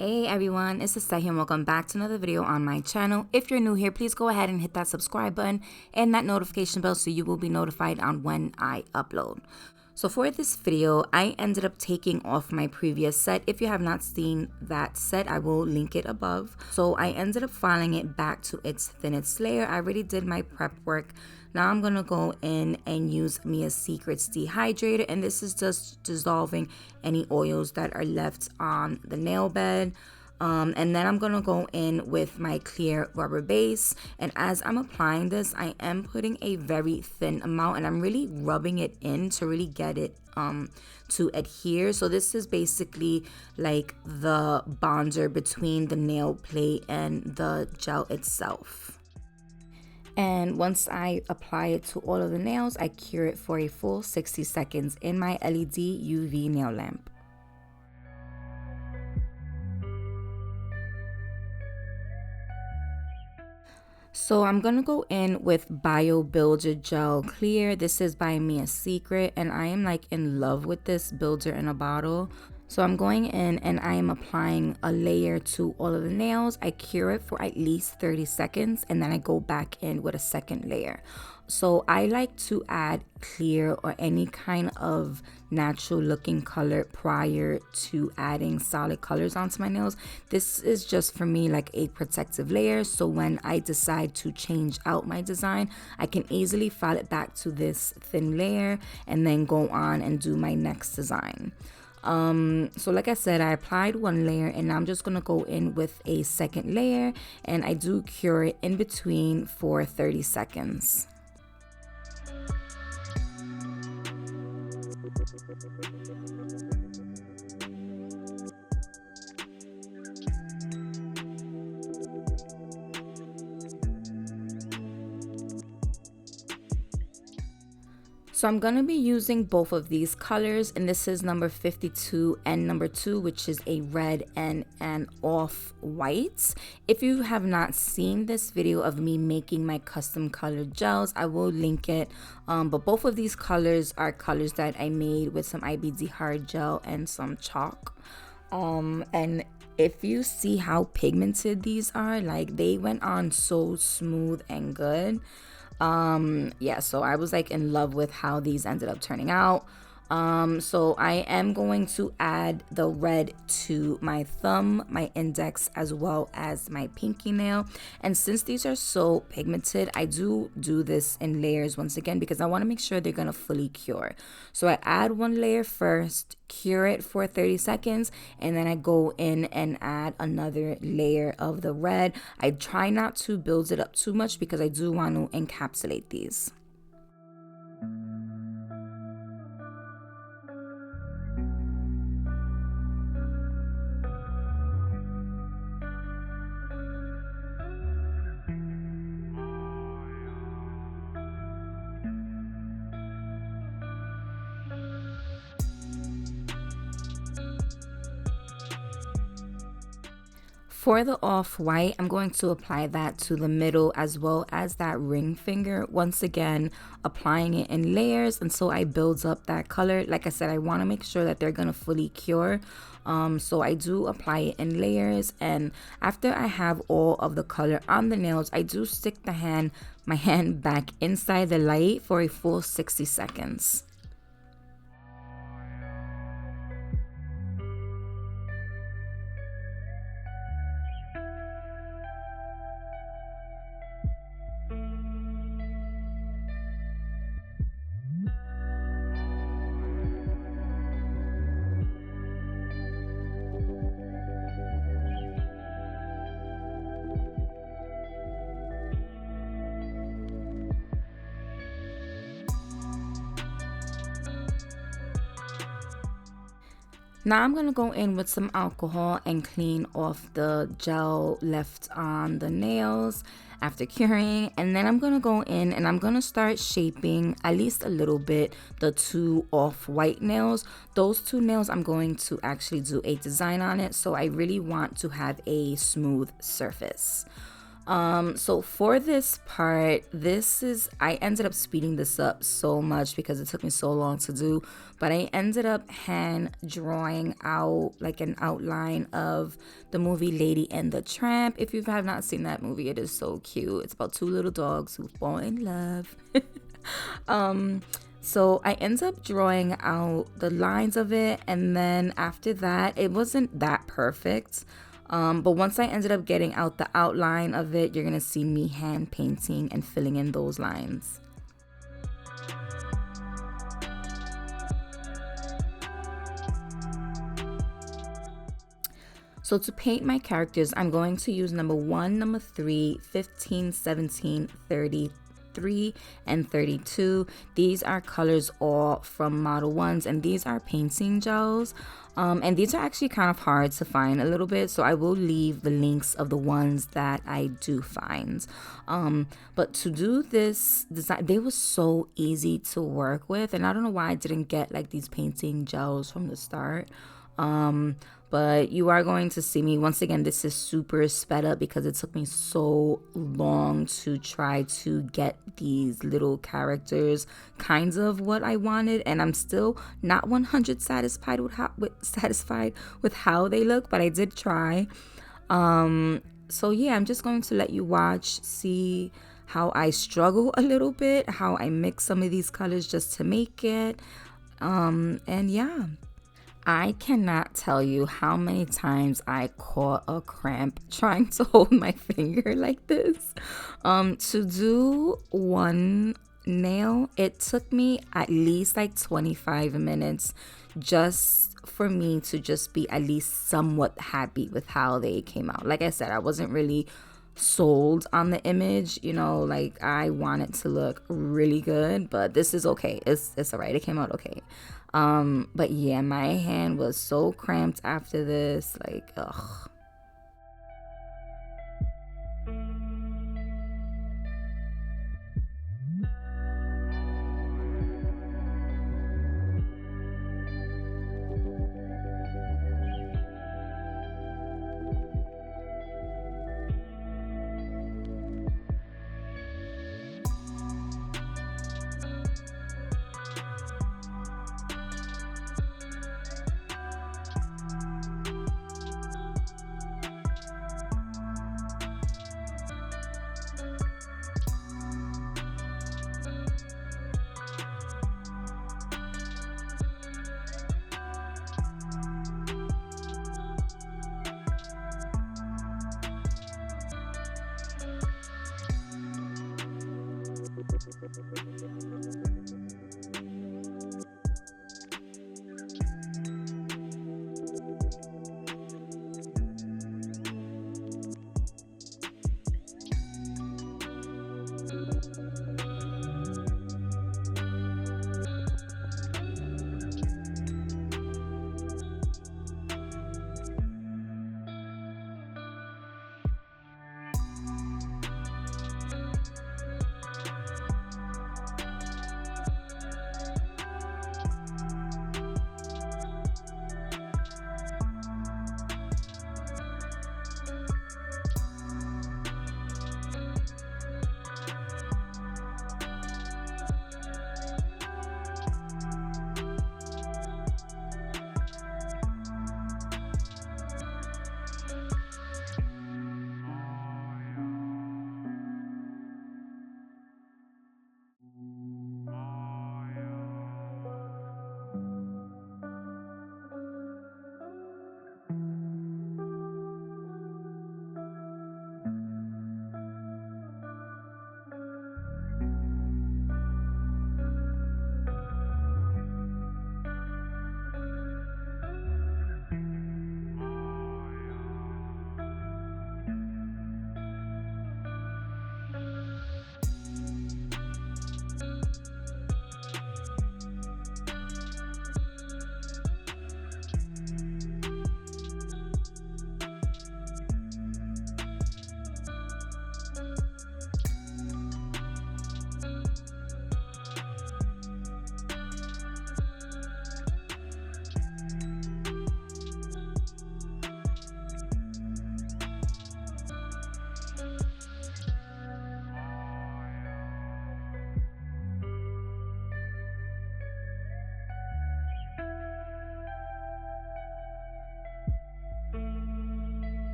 Hey everyone, it's Lissette here and welcome back to another video on my channel. If you're new here, please go ahead and hit that subscribe button and that notification bell so you will be notified on when I upload. So for this video, I ended up taking off my previous set. If you have not seen that set, I will link it above. So I ended up filing it back to its thinnest layer. I already did my prep work. Now I'm gonna go in and use Secret Dehydrate, and this is just dissolving any oils that are left on the nail bed. And then I'm gonna go in with my clear rubber base, and as I'm applying this, I am putting a very thin amount and I'm really rubbing it in to really get it to adhere. So this is basically like the bonder between the nail plate and the gel itself. And once I apply it to all of the nails, I cure it for a full 60 seconds in my LED UV nail lamp. So I'm gonna go in with BioBuilder Gel Clear. This is by Secret, and I am like in love with this builder in a bottle. So I'm going in and I am applying a layer to all of the nails. I cure it for at least 30 seconds and then I go back in with a second layer. So I like to add clear or any kind of natural looking color prior to adding solid colors onto my nails. This is just for me like a protective layer, so when I decide to change out my design, I can easily file it back to this thin layer and then go on and do my next design. So like I said, I applied one layer and now I'm just gonna go in with a second layer, and I do cure it in between for 30 seconds. So I'm going to be using both of these colors, and this is number 52 and number 2, which is a red and an off-white. If you have not seen this video of me making my custom colored gels, I will link it. But both of these colors are colors that I made with some IBD hard gel and some chalk. And if you see how pigmented these are, like they went on so smooth and good. Yeah, so I was like in love with how these ended up turning out. So I am going to add the red to my thumb, my index, as well as my pinky nail. And since these are so pigmented, I do this in layers once again because I want to make sure they're gonna fully cure. So I add one layer first, cure it for 30 seconds, and then I go in and add another layer of the red. I try not to build it up too much because I do want to encapsulate these. For the off-white, I'm going to apply that to the middle as well as that ring finger. Once again, applying it in layers until I build up that color. Like I said, I want to make sure that they're going to fully cure. So I do apply it in layers, and after I have all of the color on the nails, I do stick my hand back inside the light for a full 60 seconds. Now I'm going to go in with some alcohol and clean off the gel left on the nails after curing, and then I'm going to go in and I'm going to start shaping at least a little bit the two off-white nails. Those two nails I'm going to actually do a design on it, so I really want to have a smooth surface. So for this part, I ended up speeding this up so much because it took me so long to do, but I ended up hand drawing out like an outline of the movie Lady and the Tramp. If you have not seen that movie, it is so cute. It's about two little dogs who fall in love. So I ended up drawing out the lines of it, and then after that, it wasn't that perfect. But once I ended up getting out the outline of it, you're gonna see me hand painting and filling in those lines. So to paint my characters, I'm going to use number 1, number 3, 15, 17, 33, and 32. These are colors all from Model 1s, and these are painting gels. And these are actually kind of hard to find a little bit, so I will leave the links of the ones that I do find. But to do this design, they were so easy to work with, and I don't know why I didn't get like these painting gels from the start. But you are going to see me, once again, this is super sped up because it took me so long to try to get these little characters kinds of what I wanted, and I'm still not 100 satisfied with how they look, but I did try. So yeah, I'm just going to let you watch, see how I struggle a little bit, how I mix some of these colors just to make it. And yeah, I cannot tell you how many times I caught a cramp trying to hold my finger like this. To do one nail, it took me at least like 25 minutes just for me to just be at least somewhat happy with how they came out. Like I said, I wasn't really sold on the image, you know, like I want it to look really good, but this is okay. It's all right. It came out okay. But yeah, my hand was so cramped after this, like, ugh.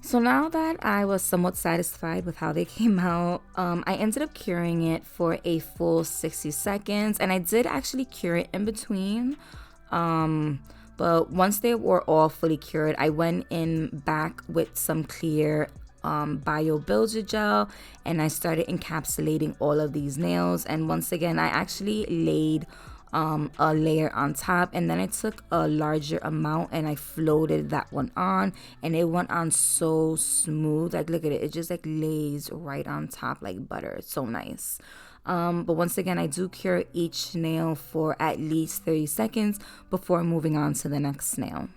So now that I was somewhat satisfied with how they came out, I ended up curing it for a full 60 seconds, and I did actually cure it in between. But once they were all fully cured, I went in back with some clear BioBuilder Gel, and I started encapsulating all of these nails. And once again, I actually laid a layer on top, and then I took a larger amount and I floated that one on, and it went on so smooth. Like, look at it, it just like lays right on top like butter. It's so nice. But once again, I do cure each nail for at least 30 seconds before moving on to the next nail.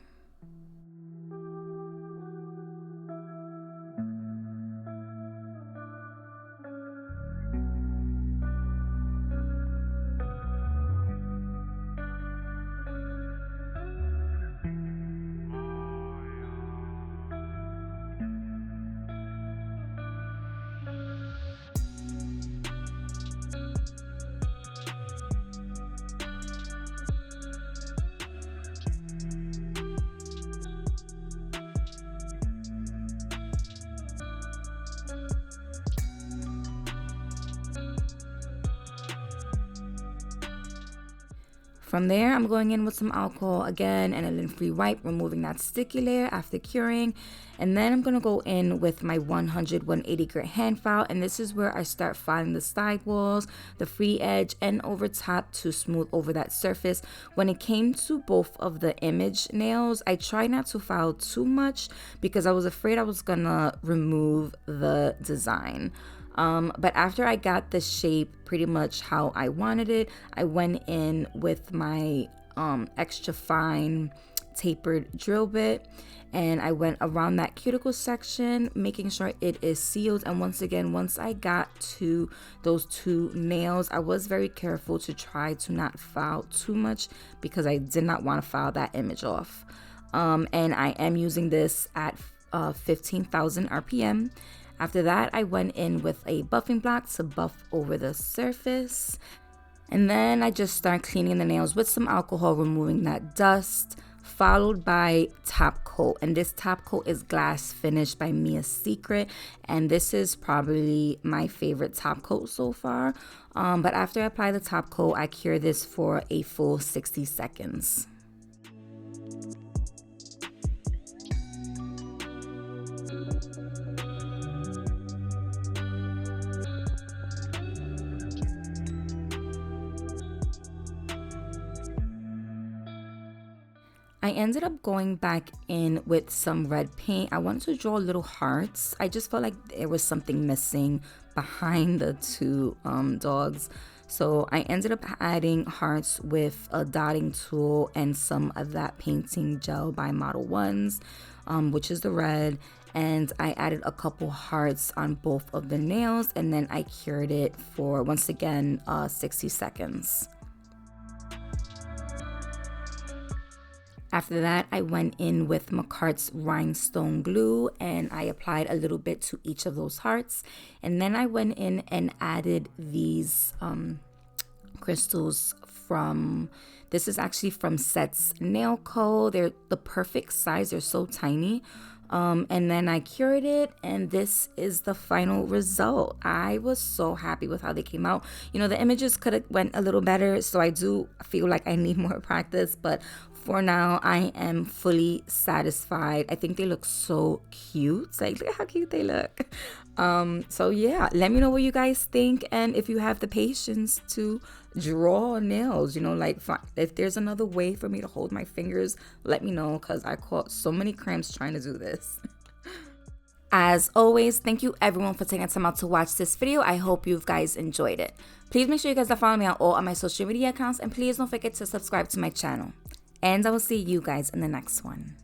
From there, I'm going in with some alcohol again and a lint-free wipe, removing that sticky layer after curing. And then I'm going to go in with my 180 grit hand file, and this is where I start filing the side walls, the free edge, and over top to smooth over that surface. When it came to both of the image nails, I tried not to file too much because I was afraid I was gonna remove the design. But after I got the shape pretty much how I wanted it, I went in with my extra fine tapered drill bit, and I went around that cuticle section, making sure it is sealed. And once again, once I got to those two nails, I was very careful to try to not file too much because I did not want to file that image off. And I am using this at 15,000 RPM. After that, I went in with a buffing block to buff over the surface. And then I just start cleaning the nails with some alcohol, removing that dust, followed by top coat. And this top coat is glass finish by Mia's Secret, and this is probably my favorite top coat so far. But after I apply the top coat, I cure this for a full 60 seconds. I ended up going back in with some red paint. I wanted to draw little hearts. I just felt like there was something missing behind the two dogs. So I ended up adding hearts with a dotting tool and some of that painting gel by Model Ones, which is the red. And I added a couple hearts on both of the nails, and then I cured it for, once again, 60 seconds. After that, I went in with McCart's rhinestone glue, and I applied a little bit to each of those hearts. And then I went in and added these crystals from, this is actually from Set's Nail Co. They're the perfect size, they're so tiny. And then I cured it, and this is the final result. I was so happy with how they came out. You know, the images could have went a little better, so I do feel like I need more practice, but for now, I am fully satisfied. I think they look so cute. Like, look how cute they look. So yeah, let me know what you guys think, and if you have the patience to draw nails, you know, like if there's another way for me to hold my fingers, let me know, because I caught so many cramps trying to do this. As always, thank you everyone for taking time out to watch this video. I hope you guys enjoyed it. Please make sure you guys are following me on all of my social media accounts, and please don't forget to subscribe to my channel. And I will see you guys in the next one.